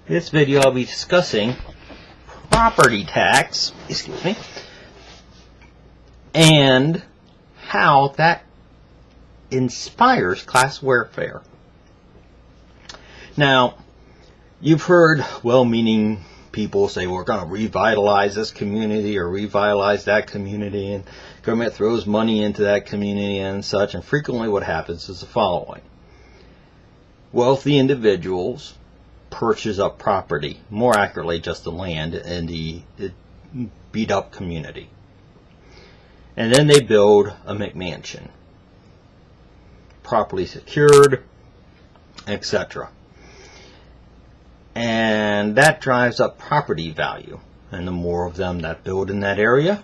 This video I'll be discussing property tax, and how that inspires class warfare. Now, you've heard well-meaning people say, we're going to revitalize this community or revitalize that community, and government throws money into that community and such, and frequently what happens is the following. Wealthy individuals purchase up property, more accurately just the land, in the beat up community. And then they build a McMansion, properly secured, etc. And that drives up property value. And the more of them that build in that area,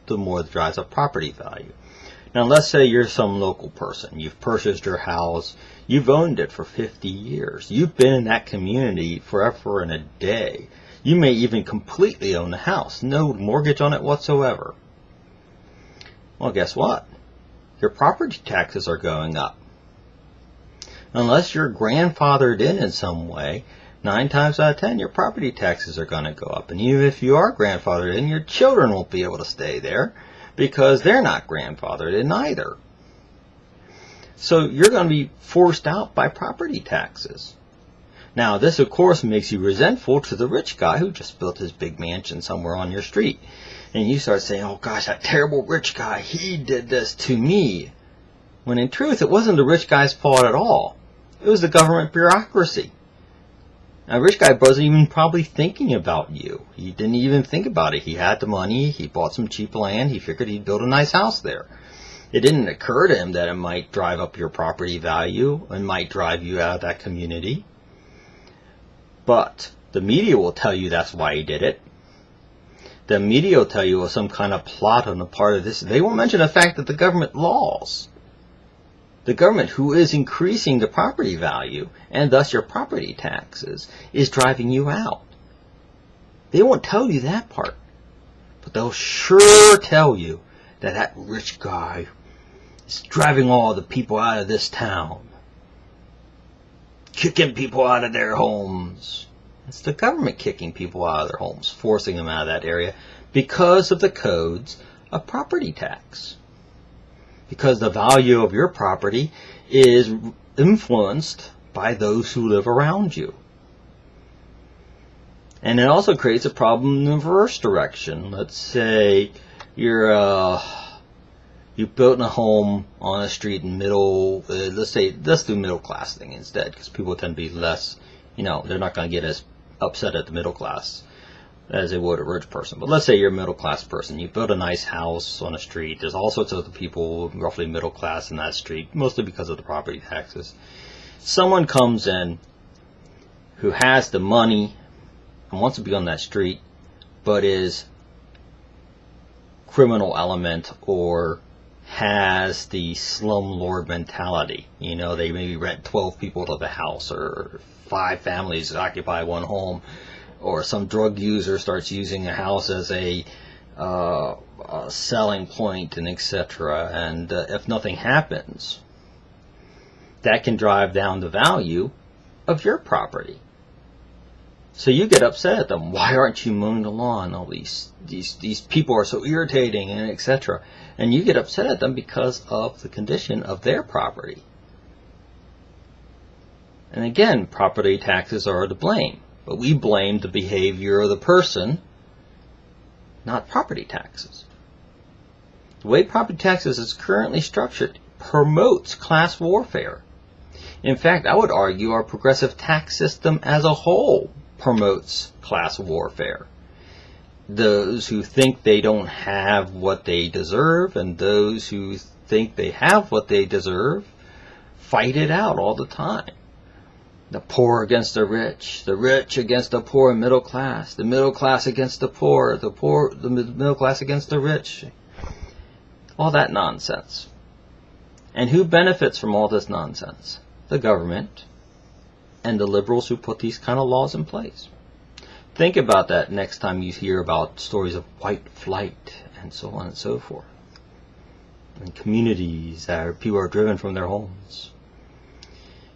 the more it drives up property value. Now let's say you're some local person. You've purchased your house. You've owned it for 50 years. You've been in that community forever and a day. You may even completely own the house. No mortgage on it whatsoever. Well, guess what? Your property taxes are going up. Unless you're grandfathered in some way, 9 times out of 10, your property taxes are going to go up. And even if you are grandfathered in, your children won't be able to stay there because they're not grandfathered in either. So you're going to be forced out by property taxes. Now, this, of course, makes you resentful to the rich guy who just built his big mansion somewhere on your street. And you start saying, oh gosh, that terrible rich guy, he did this to me. When in truth, it wasn't the rich guy's fault at all. It was the government bureaucracy. Now, rich guy wasn't even probably thinking about you. He didn't even think about it. He had the money. He bought some cheap land. He figured he'd build a nice house there. It didn't occur to him that it might drive up your property value and might drive you out of that community. But the media will tell you that's why he did it. The media will tell you it was some kind of plot on the part of this. They won't mention the fact that the government laws, the government who is increasing the property value and thus your property taxes, is driving you out. They won't tell you that part. But they'll sure tell you that that rich guy is driving all the people out of this town, kicking people out of their homes. It's the government kicking people out of their homes, forcing them out of that area because of the codes of property tax. Because the value of your property is influenced by those who live around you. And it also creates a problem in the reverse direction. Let's say you built a home on a street in let's do middle class thing instead, because people tend to be less, they're not going to get as upset at the middle class as they would a rich person. But let's say you're a middle class person. You built a nice house on a street. There's all sorts of people roughly middle class in that street, mostly because of the property taxes. Someone comes in who has the money and wants to be on that street, but is criminal element or has the slumlord mentality. They maybe rent 12 people to the house, or 5 families occupy one home, or some drug user starts using a house as a selling point, and etc. And if nothing happens, that can drive down the value of your property. So you get upset at them. Why aren't you mowing the lawn? All these people are so irritating, and etc. And you get upset at them because of the condition of their property. And again, property taxes are to blame. But we blame the behavior of the person, not property taxes. The way property taxes is currently structured promotes class warfare. In fact, I would argue our progressive tax system as a whole promotes class warfare. Those who think they don't have what they deserve and those who think they have what they deserve fight it out all the time. The poor against the rich against the poor and middle class, the middle class against the poor, the middle class against the rich. All that nonsense. And who benefits from all this nonsense? The government and the liberals who put these kind of laws in place. Think about that next time you hear about stories of white flight and so on and so forth. And communities that people are driven from their homes.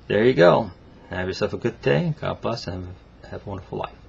There you go. Have yourself a good day. God bless and Have a wonderful life.